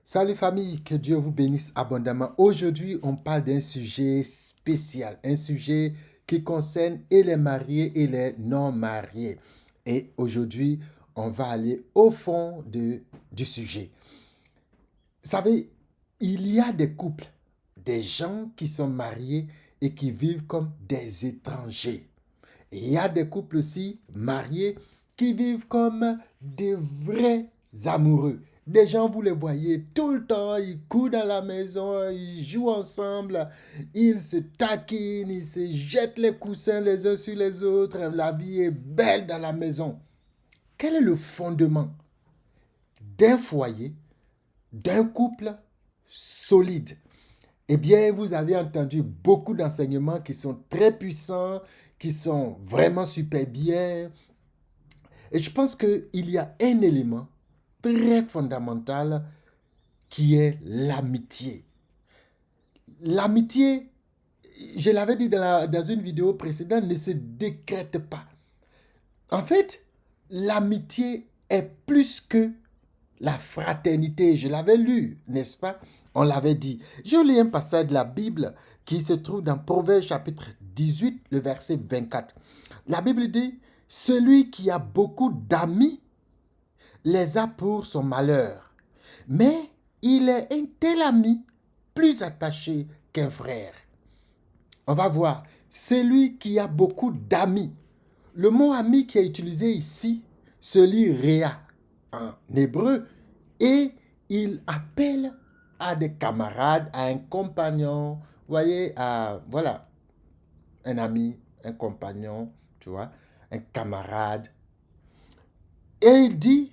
Salut famille, que Dieu vous bénisse abondamment. Aujourd'hui, on parle d'un sujet spécial, un sujet qui concerne et les mariés et les non-mariés. Et aujourd'hui, on va aller au fond du sujet. Vous savez, il y a des couples, des gens qui sont mariés et qui vivent comme des étrangers. Et il y a des couples aussi mariés qui vivent comme des vrais amoureux. Des gens, vous les voyez tout le temps, ils courent dans la maison, ils jouent ensemble, ils se taquinent, ils se jettent les coussins les uns sur les autres. La vie est belle dans la maison. Quel est le fondement d'un foyer, d'un couple solide? Eh bien, vous avez entendu beaucoup d'enseignements qui sont très puissants, qui sont vraiment super bien. Et je pense qu'il y a un élément très fondamental qui est l'amitié. L'amitié, je l'avais dit dans une vidéo précédente, ne se décrète pas. En fait, l'amitié est plus que la fraternité. Je l'avais lu, n'est-ce pas? On l'avait dit. Je lis un passage de la Bible qui se trouve dans Proverbe chapitre 18, le verset 24. La Bible dit, celui qui a beaucoup d'amis les a pour son malheur. Mais il est un tel ami plus attaché qu'un frère. On va voir, celui qui a beaucoup d'amis. Le mot ami qui est utilisé ici se lit réa en hébreu et il appelle à des camarades, à un compagnon, vous voyez, voilà, un ami, un compagnon, tu vois, un camarade. Et il dit,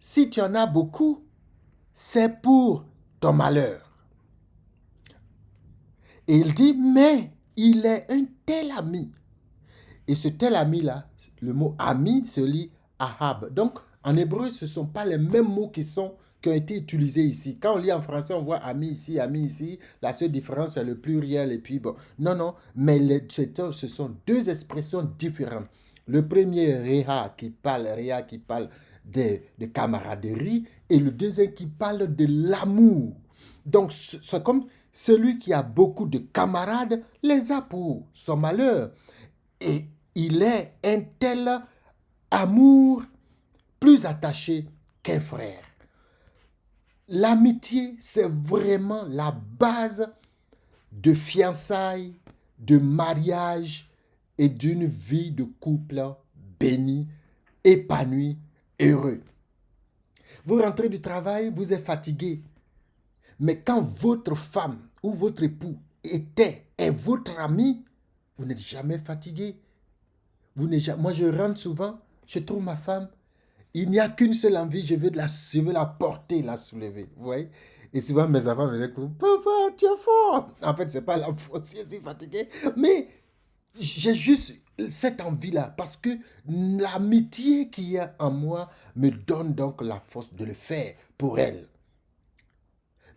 si tu en as beaucoup, c'est pour ton malheur. Et il dit, mais il est un tel ami. Et ce tel ami-là, le mot ami se lit ahab. Donc, en hébreu, ce ne sont pas les mêmes mots qui ont été utilisés ici. Quand on lit en français, on voit ami ici. La seule différence, c'est le pluriel. Et puis, bon, non, mais ce sont deux expressions différentes. Le premier, Réha, qui parle de camaraderie, et le deuxième qui parle de l'amour. Donc, c'est comme celui qui a beaucoup de camarades les a pour son malheur. Et il est un tel amour plus attaché qu'un frère. L'amitié, c'est vraiment la base de fiançailles, de mariage et d'une vie de couple bénie, épanouie, heureux. Vous rentrez du travail, vous êtes fatigué. Mais quand votre femme ou votre époux est votre ami, vous n'êtes jamais fatigué. Moi, je rentre souvent, je trouve ma femme, il n'y a qu'une seule envie, je veux la porter, la soulever. Vous voyez? Et souvent, mes enfants me disent, papa, tu es fort. En fait, ce n'est pas la faute si je suis fatigué, mais j'ai juste cette envie-là parce que l'amitié qui est en moi me donne donc la force de le faire pour elle.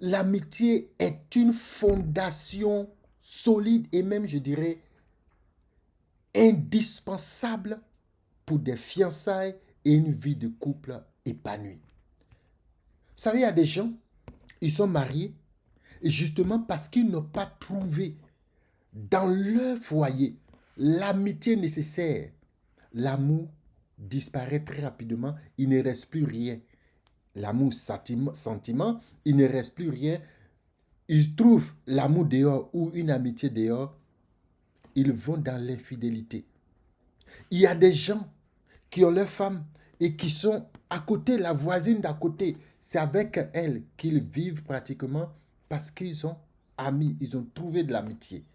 L'amitié est une fondation solide et même, je dirais, indispensable pour des fiançailles et une vie de couple épanouie. Vous savez, il y a des gens, ils sont mariés, et justement parce qu'ils n'ont pas trouvé dans leur foyer l'amitié nécessaire, l'amour disparaît très rapidement, il ne reste plus rien. L'amour sentiment, il ne reste plus rien. Ils trouvent l'amour dehors ou une amitié dehors, ils vont dans l'infidélité. Il y a des gens qui ont leur femme et qui sont à côté, la voisine d'à côté. C'est avec elle qu'ils vivent pratiquement parce qu'ils ont amis, ils ont trouvé de l'amitié.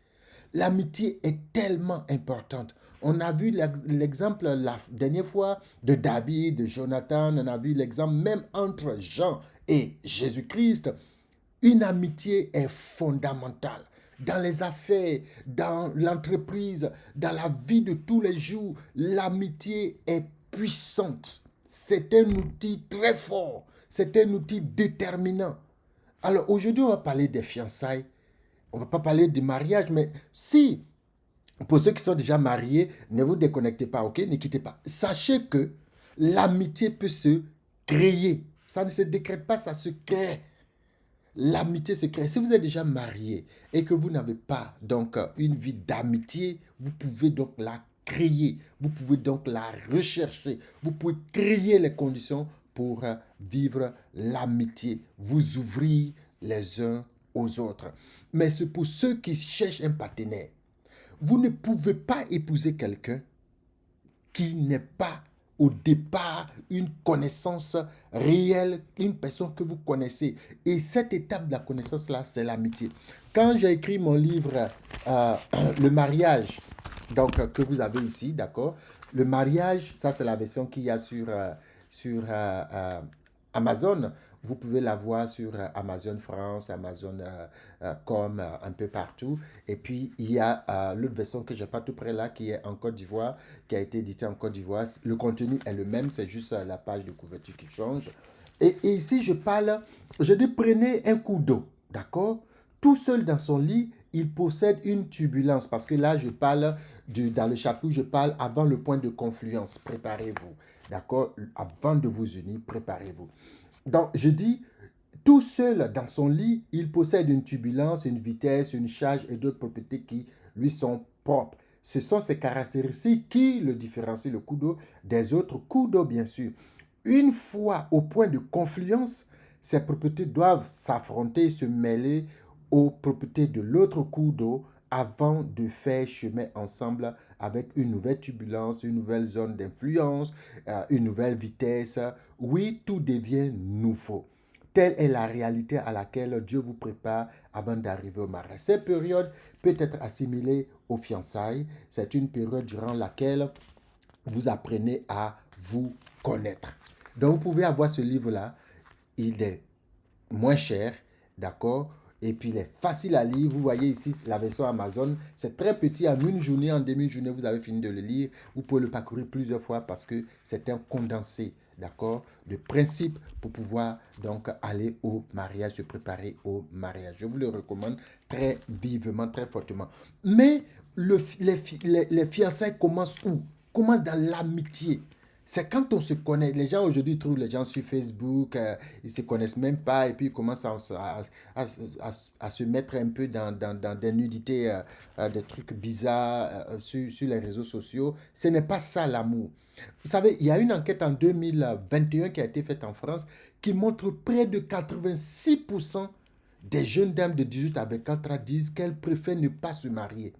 L'amitié est tellement importante. On a vu l'exemple la dernière fois de David, de Jonathan, on a vu l'exemple même entre Jean et Jésus-Christ. Une amitié est fondamentale dans les affaires, dans l'entreprise, dans la vie de tous les jours. L'amitié est puissante. C'est un outil très fort. C'est un outil déterminant. Alors aujourd'hui, on va parler des fiançailles. On ne va pas parler du mariage, mais si, pour ceux qui sont déjà mariés, ne vous déconnectez pas, ok? Ne quittez pas. Sachez que l'amitié peut se créer. Ça ne se décrète pas, ça se crée. l'amitié se crée. Si vous êtes déjà marié et que vous n'avez pas donc une vie d'amitié, vous pouvez donc la créer. Vous pouvez donc la rechercher. Vous pouvez créer les conditions pour vivre l'amitié, vous ouvrir les uns aux autres. Mais c'est pour ceux qui cherchent un partenaire. Vous ne pouvez pas épouser quelqu'un qui n'est pas au départ une connaissance réelle, une personne que vous connaissez. Et cette étape de la connaissance-là, c'est l'amitié. Quand j'ai écrit mon livre, Le mariage, donc que vous avez ici, d'accord? Le mariage, ça c'est la version qu'il y a sur Amazon. Vous pouvez la voir sur Amazon France, Amazon.com, un peu partout. Et puis, il y a l'autre version que je n'ai pas tout près là, qui est en Côte d'Ivoire, qui a été éditée en Côte d'Ivoire. Le contenu est le même, c'est juste la page de couverture qui change. Et ici, je dis prenez un coup d'eau, d'accord? Tout seul dans son lit, il possède une turbulence. Parce que là, dans le chapitre, je parle avant le point de confluence. Préparez-vous, d'accord? Avant de vous unir, préparez-vous. Donc, je dis, tout seul dans son lit, il possède une turbulence, une vitesse, une charge et d'autres propriétés qui lui sont propres. Ce sont ces caractéristiques qui le différencient le coup d'eau des autres coups d'eau, bien sûr. Une fois au point de confluence, ces propriétés doivent s'affronter, se mêler aux propriétés de l'autre coup d'eau avant de faire chemin ensemble avec une nouvelle turbulence, une nouvelle zone d'influence, une nouvelle vitesse. Oui, tout devient nouveau. Telle est la réalité à laquelle Dieu vous prépare avant d'arriver au mariage. Cette période peut être assimilée aux fiançailles. C'est une période durant laquelle vous apprenez à vous connaître. Donc, vous pouvez avoir ce livre-là. Il est moins cher, d'accord? Et puis, il est facile à lire. Vous voyez ici la version Amazon. C'est très petit. En une journée, en demi-journée, vous avez fini de le lire. Vous pouvez le parcourir plusieurs fois parce que c'est un condensé, d'accord, de principes pour pouvoir donc aller au mariage, se préparer au mariage. Je vous le recommande très vivement, très fortement. Mais les fiançailles commencent où? Commencent dans l'amitié. C'est quand on se connaît. Les gens aujourd'hui trouvent les gens sur Facebook, ils ne se connaissent même pas et puis ils commencent à se mettre un peu dans des nudités, des trucs bizarres sur les réseaux sociaux. Ce n'est pas ça l'amour. Vous savez, il y a une enquête en 2021 qui a été faite en France qui montre près de 86% des jeunes dames de 18 à 24 ans disent qu'elles préfèrent ne pas se marier.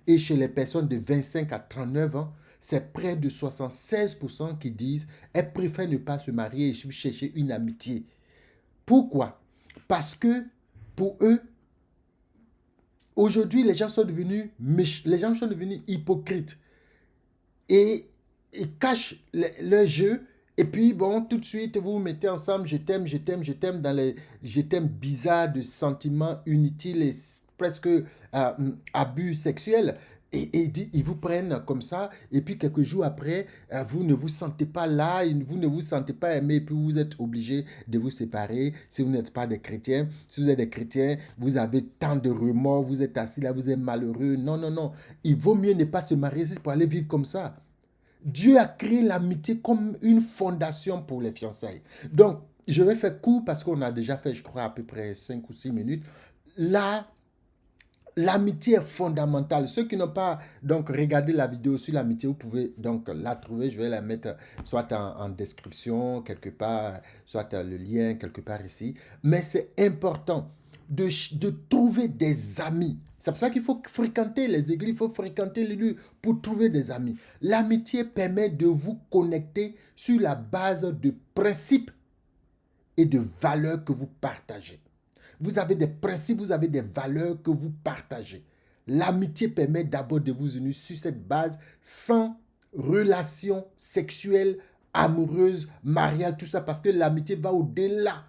Et chez les personnes de 25 à 39 ans, c'est près de 76% qui disent qu'elles préfèrent ne pas se marier et chercher une amitié. Pourquoi? Parce que pour eux, aujourd'hui, les gens sont devenus hypocrites. Et ils cachent leur jeu. Et puis, bon, tout de suite, vous vous mettez ensemble, je t'aime, je t'aime, je t'aime, dans les je t'aime bizarres de sentiments inutiles et presque abus sexuels. Et ils vous prennent comme ça, et puis quelques jours après, vous ne vous sentez pas là, vous ne vous sentez pas aimé, et puis vous êtes obligé de vous séparer si vous n'êtes pas des chrétiens. Si vous êtes des chrétiens, vous avez tant de remords, vous êtes assis là, vous êtes malheureux. Non, non, non. Il vaut mieux ne pas se marier pour aller vivre comme ça. Dieu a créé l'amitié comme une fondation pour les fiançailles. Donc, je vais faire court parce qu'on a déjà fait, je crois, à peu près 5 ou 6 minutes. Là, l'amitié est fondamentale. Ceux qui n'ont pas donc regardé la vidéo sur l'amitié, vous pouvez donc la trouver. Je vais la mettre soit en description quelque part, soit le lien quelque part ici. Mais c'est important de trouver des amis. C'est pour ça qu'il faut fréquenter les églises, il faut fréquenter les lieux pour trouver des amis. L'amitié permet de vous connecter sur la base de principes et de valeurs que vous partagez. Vous avez des principes, vous avez des valeurs que vous partagez. L'amitié permet d'abord de vous unir sur cette base sans relation sexuelle, amoureuse, mariage, tout ça, parce que l'amitié va au-delà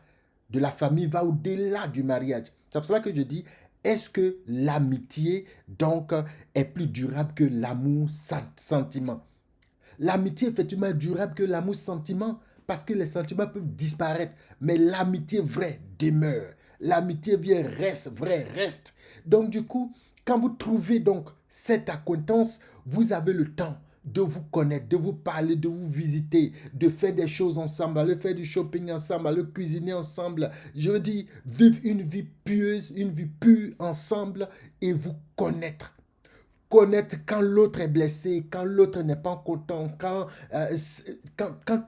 de la famille, va au-delà du mariage. C'est pour cela que je dis, est-ce que l'amitié, donc, est plus durable que l'amour sentiment? L'amitié, effectivement, est durable que l'amour sentiment, parce que les sentiments peuvent disparaître, mais l'amitié vraie demeure. L'amitié vraie reste. Donc, du coup, quand vous trouvez donc cette acquaintance, vous avez le temps de vous connaître, de vous parler, de vous visiter, de faire des choses ensemble, aller faire du shopping ensemble, aller cuisiner ensemble. Je veux dire, vivre une vie pieuse, une vie pure ensemble et vous connaître. Connaître quand l'autre est blessé, quand l'autre n'est pas content, quand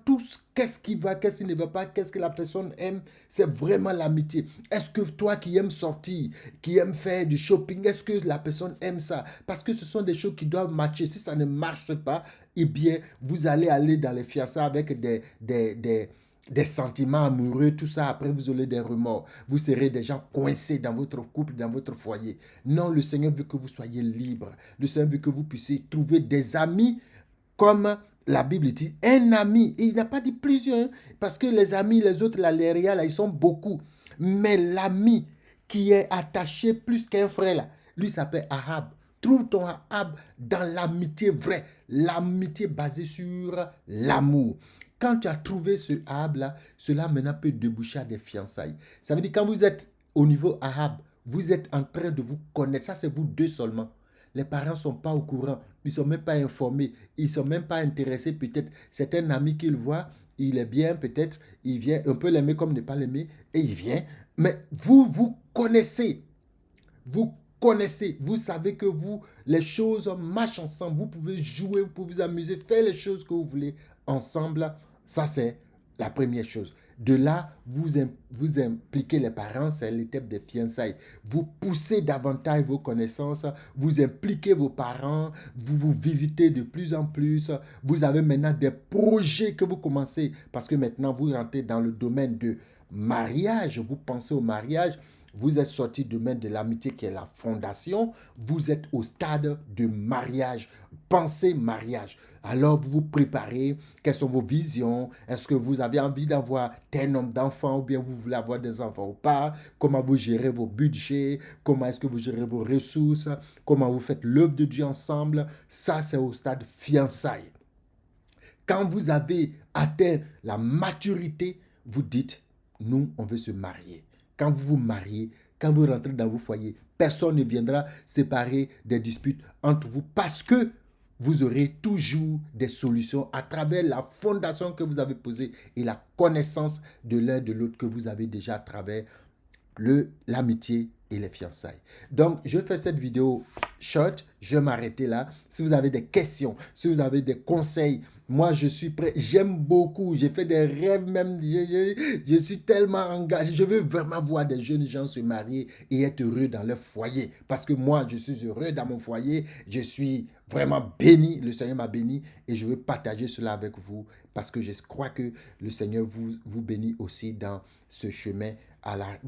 tout, qu'est-ce qui va, qu'est-ce qui ne va pas, qu'est-ce que la personne aime, c'est vraiment l'amitié. Est-ce que toi qui aimes sortir, qui aimes faire du shopping, est-ce que la personne aime ça? Parce que ce sont des choses qui doivent matcher. Si ça ne marche pas, eh bien, vous allez aller dans les fiançailles avec des sentiments amoureux, tout ça, après vous aurez des remords. Vous serez déjà coincés dans votre couple, dans votre foyer. Non, le Seigneur veut que vous soyez libres. Le Seigneur veut que vous puissiez trouver des amis comme la Bible dit, un ami. Et il n'a pas dit plusieurs, parce que les amis, les autres, là, les réels, là, ils sont beaucoup. Mais l'ami qui est attaché plus qu'un frère, là, lui s'appelle Ahab. Trouve ton Ahab dans l'amitié vraie, l'amitié basée sur l'amour. Quand tu as trouvé ce Ahab-là, cela maintenant peut déboucher à des fiançailles. Ça veut dire quand vous êtes au niveau Ahab, vous êtes en train de vous connaître. Ça, c'est vous deux seulement. Les parents ne sont pas au courant. Ils ne sont même pas informés. Ils ne sont même pas intéressés. Peut-être c'est un ami qu'il voit. Il est bien, peut-être. Il vient. On peut l'aimer comme ne pas l'aimer. Et il vient. Mais vous, vous connaissez. Vous connaissez. Vous savez que vous, les choses marchent ensemble. Vous pouvez jouer, vous pouvez vous amuser, faire les choses que vous voulez ensemble. Ça, c'est la première chose. De là, vous impliquez les parents, c'est l'étape des fiançailles. Vous poussez davantage vos connaissances, vous impliquez vos parents, vous vous visitez de plus en plus. Vous avez maintenant des projets que vous commencez parce que maintenant, vous rentrez dans le domaine de mariage. Vous pensez au mariage. Vous êtes sorti du domaine de l'amitié qui est la fondation. Vous êtes au stade de mariage. Pensez mariage. Alors, vous vous préparez. Quelles sont vos visions? Est-ce que vous avez envie d'avoir tel nombre d'enfants ou bien vous voulez avoir des enfants ou pas? Comment vous gérez vos budgets? Comment est-ce que vous gérez vos ressources? Comment vous faites l'œuvre de Dieu ensemble? Ça, c'est au stade fiançailles. Quand vous avez atteint la maturité, vous dites, nous, on veut se marier. Quand vous vous mariez, quand vous rentrez dans vos foyers, personne ne viendra séparer des disputes entre vous parce que vous aurez toujours des solutions à travers la fondation que vous avez posée et la connaissance de l'un de l'autre que vous avez déjà à travers l'amitié et les fiançailles. Donc, je fais cette vidéo short. Je vais m'arrêter là. Si vous avez des questions, si vous avez des conseils, moi, je suis prêt. J'aime beaucoup. J'ai fait des rêves même. Je suis tellement engagé. Je veux vraiment voir des jeunes gens se marier et être heureux dans leur foyer. Parce que moi, je suis heureux dans mon foyer. Je suis vraiment béni. Le Seigneur m'a béni et je veux partager cela avec vous parce que je crois que le Seigneur vous bénit aussi dans ce chemin.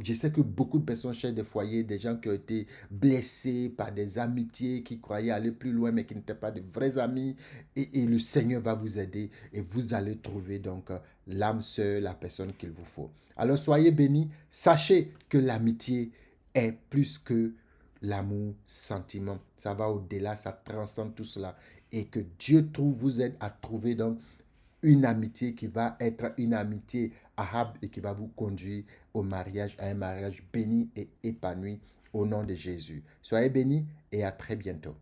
Je sais que beaucoup de personnes cherchent des foyers, des gens qui ont été blessés par des amitiés, qui croyaient aller plus loin, mais qui n'étaient pas de vrais amis. Et le Seigneur va vous aider et vous allez trouver donc l'âme sœur, la personne qu'il vous faut. Alors soyez bénis. Sachez que l'amitié est plus que l'amour, sentiment. Ça va au-delà, ça transcende tout cela. Et que Dieu vous aide à trouver donc une amitié qui va être une amitié Ahab et qui va vous conduire au mariage, à un mariage béni et épanoui au nom de Jésus. Soyez bénis et à très bientôt.